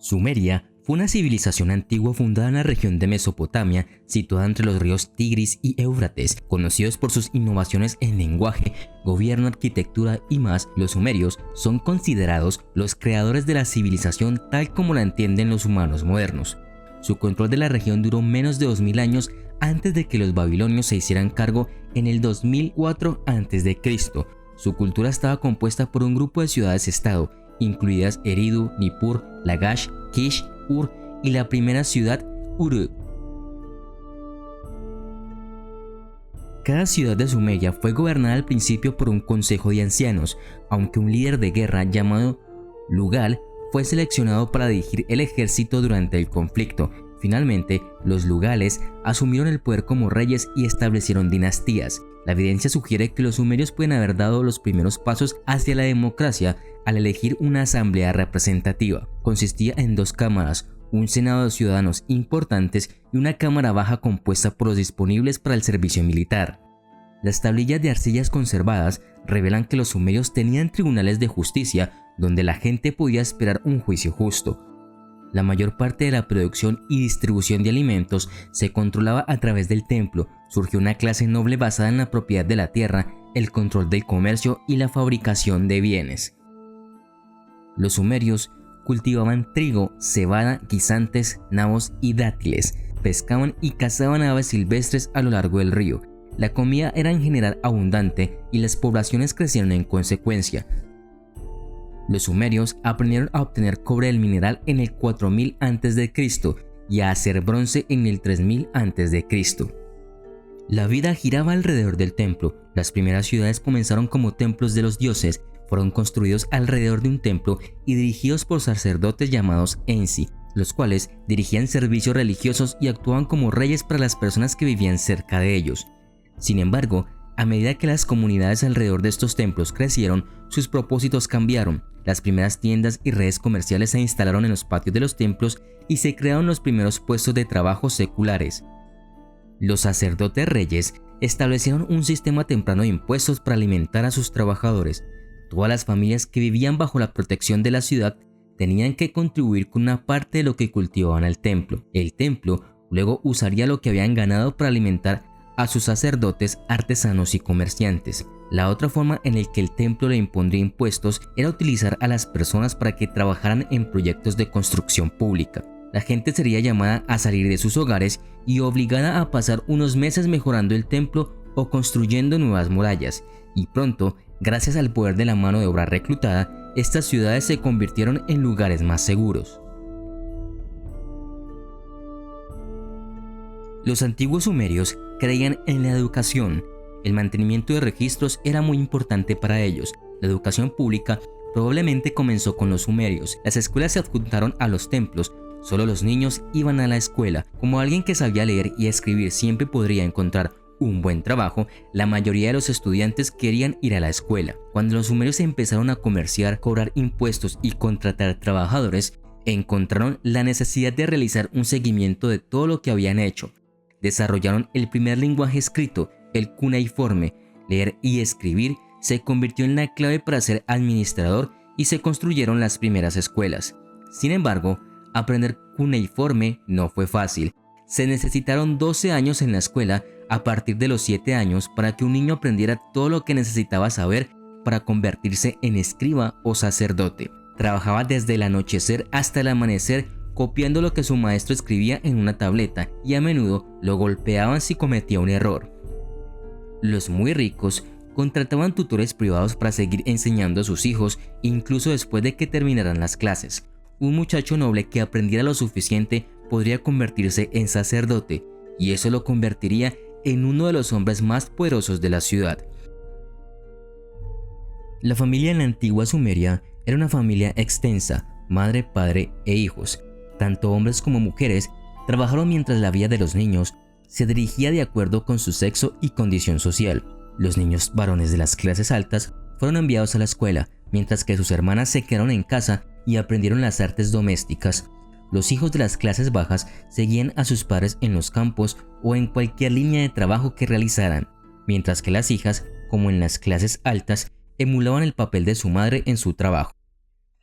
Sumeria fue una civilización antigua fundada en la región de Mesopotamia, situada entre los ríos Tigris y Éufrates. Conocidos por sus innovaciones en lenguaje, gobierno, arquitectura y más, los sumerios son considerados los creadores de la civilización tal como la entienden los humanos modernos. Su control de la región duró menos de 2000 años antes de que los babilonios se hicieran cargo en el 2004 a.C. Su cultura estaba compuesta por un grupo de ciudades-estado, incluidas Eridu, Nippur, Lagash, Kish, Ur y la primera ciudad, Uruk. Cada ciudad de Sumeria fue gobernada al principio por un consejo de ancianos, aunque un líder de guerra llamado Lugal fue seleccionado para dirigir el ejército durante el conflicto. Finalmente, los Lugales asumieron el poder como reyes y establecieron dinastías. La evidencia sugiere que los sumerios pueden haber dado los primeros pasos hacia la democracia al elegir una asamblea representativa. Consistía en 2 cámaras, un senado de ciudadanos importantes y una cámara baja compuesta por los disponibles para el servicio militar. Las tablillas de arcillas conservadas revelan que los sumerios tenían tribunales de justicia donde la gente podía esperar un juicio justo. La mayor parte de la producción y distribución de alimentos se controlaba a través del templo. Surgió una clase noble basada en la propiedad de la tierra, el control del comercio y la fabricación de bienes. Los sumerios cultivaban trigo, cebada, guisantes, nabos y dátiles. Pescaban y cazaban aves silvestres a lo largo del río. La comida era en general abundante y las poblaciones crecieron en consecuencia. Los sumerios aprendieron a obtener cobre del mineral en el 4000 a.C. y a hacer bronce en el 3000 a.C. La vida giraba alrededor del templo. Las primeras ciudades comenzaron como templos de los dioses, fueron construidos alrededor de un templo y dirigidos por sacerdotes llamados Ensi, los cuales dirigían servicios religiosos y actuaban como reyes para las personas que vivían cerca de ellos. Sin embargo, a medida que las comunidades alrededor de estos templos crecieron, sus propósitos cambiaron. Las primeras tiendas y redes comerciales se instalaron en los patios de los templos y se crearon los primeros puestos de trabajo seculares. Los sacerdotes reyes establecieron un sistema temprano de impuestos para alimentar a sus trabajadores. Todas las familias que vivían bajo la protección de la ciudad tenían que contribuir con una parte de lo que cultivaban al templo. El templo luego usaría lo que habían ganado para alimentar a sus sacerdotes, artesanos y comerciantes. La otra forma en la que el templo le impondría impuestos era utilizar a las personas para que trabajaran en proyectos de construcción pública. La gente sería llamada a salir de sus hogares y obligada a pasar unos meses mejorando el templo o construyendo nuevas murallas, y pronto, gracias al poder de la mano de obra reclutada, estas ciudades se convirtieron en lugares más seguros. Los antiguos sumerios creían en la educación. El mantenimiento de registros era muy importante para ellos. La educación pública probablemente comenzó con los sumerios. Las escuelas se adjuntaron a los templos. Solo los niños iban a la escuela. Como alguien que sabía leer y escribir siempre podría encontrar un buen trabajo, la mayoría de los estudiantes querían ir a la escuela. Cuando los sumerios empezaron a comerciar, cobrar impuestos y contratar trabajadores, encontraron la necesidad de realizar un seguimiento de todo lo que habían hecho. Desarrollaron el primer lenguaje escrito, el cuneiforme. Leer y escribir se convirtió en la clave para ser administrador y se construyeron las primeras escuelas. Sin embargo, aprender cuneiforme no fue fácil. Se necesitaron 12 años en la escuela a partir de los 7 años para que un niño aprendiera todo lo que necesitaba saber para convertirse en escriba o sacerdote. Trabajaba desde el anochecer hasta el amanecer copiando lo que su maestro escribía en una tableta y a menudo lo golpeaban si cometía un error. Los muy ricos contrataban tutores privados para seguir enseñando a sus hijos incluso después de que terminaran las clases. Un muchacho noble que aprendiera lo suficiente podría convertirse en sacerdote, y eso lo convertiría en uno de los hombres más poderosos de la ciudad. La familia en la antigua Sumeria era una familia extensa, madre, padre e hijos. Tanto hombres como mujeres trabajaron mientras la vida de los niños se dirigía de acuerdo con su sexo y condición social. Los niños varones de las clases altas fueron enviados a la escuela, mientras que sus hermanas se quedaron en casa y aprendieron las artes domésticas. Los hijos de las clases bajas seguían a sus padres en los campos o en cualquier línea de trabajo que realizaran, mientras que las hijas, como en las clases altas, emulaban el papel de su madre en su trabajo.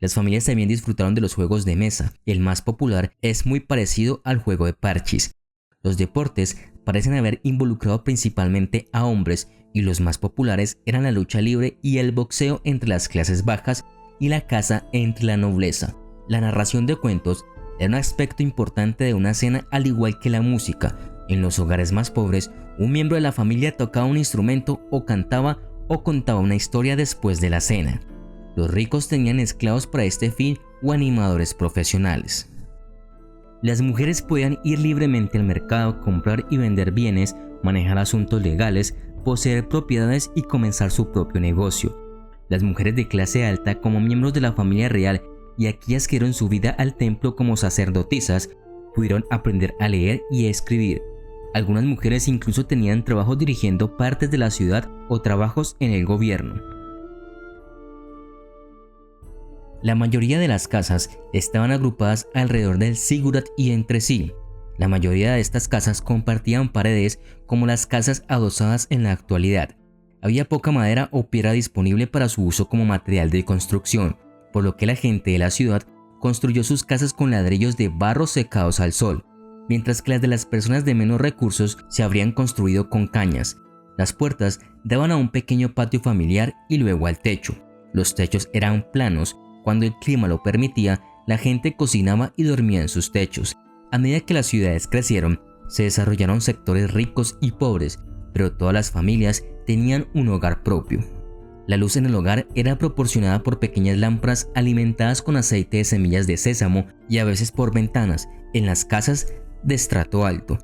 Las familias también disfrutaron de los juegos de mesa. El más popular es muy parecido al juego de parchís. Los deportes parecen haber involucrado principalmente a hombres y los más populares eran la lucha libre y el boxeo entre las clases bajas y la caza entre la nobleza. La narración de cuentos era un aspecto importante de una cena, al igual que la música. En los hogares más pobres, un miembro de la familia tocaba un instrumento o cantaba o contaba una historia después de la cena. Los ricos tenían esclavos para este fin o animadores profesionales. Las mujeres podían ir libremente al mercado, comprar y vender bienes, manejar asuntos legales, poseer propiedades y comenzar su propio negocio. Las mujeres de clase alta, como miembros de la familia real y aquellas que dieron su vida al templo como sacerdotisas, pudieron aprender a leer y a escribir. Algunas mujeres incluso tenían trabajos dirigiendo partes de la ciudad o trabajos en el gobierno. La mayoría de las casas estaban agrupadas alrededor del zigurat y entre sí. La mayoría de estas casas compartían paredes como las casas adosadas en la actualidad. Había poca madera o piedra disponible para su uso como material de construcción, por lo que la gente de la ciudad construyó sus casas con ladrillos de barro secados al sol, mientras que las de las personas de menos recursos se habrían construido con cañas. Las puertas daban a un pequeño patio familiar y luego al techo. Los techos eran planos. Cuando el clima lo permitía, la gente cocinaba y dormía en sus techos. A medida que las ciudades crecieron, se desarrollaron sectores ricos y pobres, pero todas las familias tenían un hogar propio. La luz en el hogar era proporcionada por pequeñas lámparas alimentadas con aceite de semillas de sésamo y a veces por ventanas en las casas de estrato alto.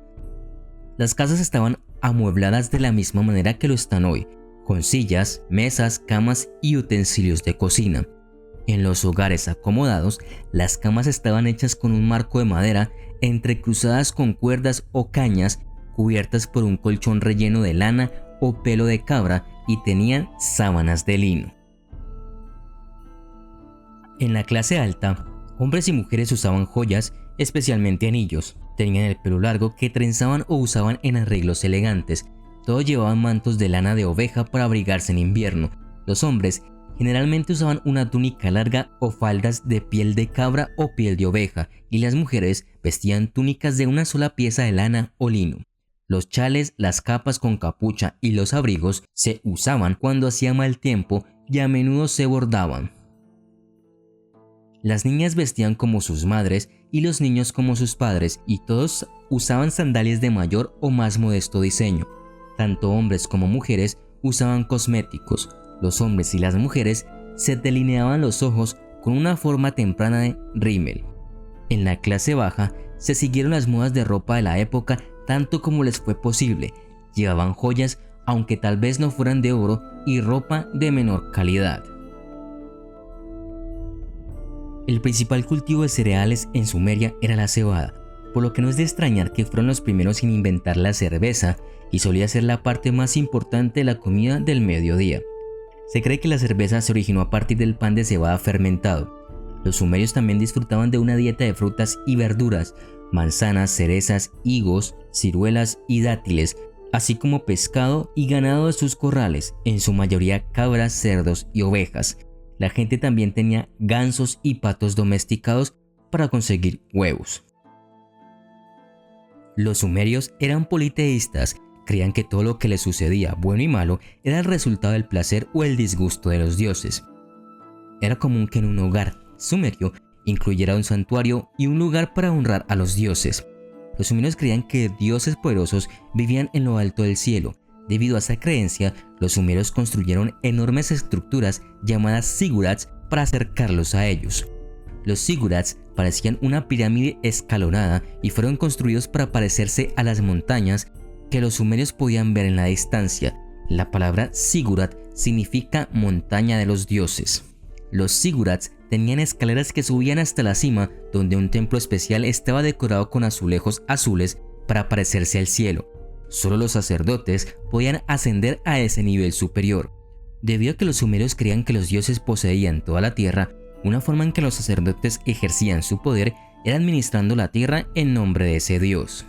Las casas estaban amuebladas de la misma manera que lo están hoy, con sillas, mesas, camas y utensilios de cocina. En los hogares acomodados, las camas estaban hechas con un marco de madera entrecruzadas con cuerdas o cañas, cubiertas por un colchón relleno de lana o pelo de cabra y tenían sábanas de lino. En la clase alta, hombres y mujeres usaban joyas, especialmente anillos. Tenían el pelo largo que trenzaban o usaban en arreglos elegantes. Todos llevaban mantos de lana de oveja para abrigarse en invierno. Los hombres generalmente usaban una túnica larga o faldas de piel de cabra o piel de oveja, y las mujeres vestían túnicas de una sola pieza de lana o lino. Los chales, las capas con capucha y los abrigos se usaban cuando hacía mal tiempo y a menudo se bordaban. Las niñas vestían como sus madres y los niños como sus padres, y todos usaban sandalias de mayor o más modesto diseño. Tanto hombres como mujeres usaban cosméticos. Los hombres y las mujeres se delineaban los ojos con una forma temprana de rímel. En la clase baja se siguieron las modas de ropa de la época tanto como les fue posible. Llevaban joyas, aunque tal vez no fueran de oro, y ropa de menor calidad. El principal cultivo de cereales en Sumeria era la cebada, por lo que no es de extrañar que fueron los primeros en inventar la cerveza y solía ser la parte más importante de la comida del mediodía. Se cree que la cerveza se originó a partir del pan de cebada fermentado. Los sumerios también disfrutaban de una dieta de frutas y verduras, manzanas, cerezas, higos, ciruelas y dátiles, así como pescado y ganado de sus corrales, en su mayoría cabras, cerdos y ovejas. La gente también tenía gansos y patos domesticados para conseguir huevos. Los sumerios eran politeístas. Creían que todo lo que les sucedía, bueno y malo, era el resultado del placer o el disgusto de los dioses. Era común que en un hogar sumerio incluyera un santuario y un lugar para honrar a los dioses. Los sumerios creían que dioses poderosos vivían en lo alto del cielo. Debido a esa creencia, los sumerios construyeron enormes estructuras llamadas zigurats para acercarlos a ellos. Los zigurats parecían una pirámide escalonada y fueron construidos para parecerse a las montañas que los sumerios podían ver en la distancia. La palabra zigurat significa montaña de los dioses. Los zigurats tenían escaleras que subían hasta la cima, donde un templo especial estaba decorado con azulejos azules para parecerse al cielo. Solo los sacerdotes podían ascender a ese nivel superior. Debido a que los sumerios creían que los dioses poseían toda la tierra, una forma en que los sacerdotes ejercían su poder era administrando la tierra en nombre de ese dios.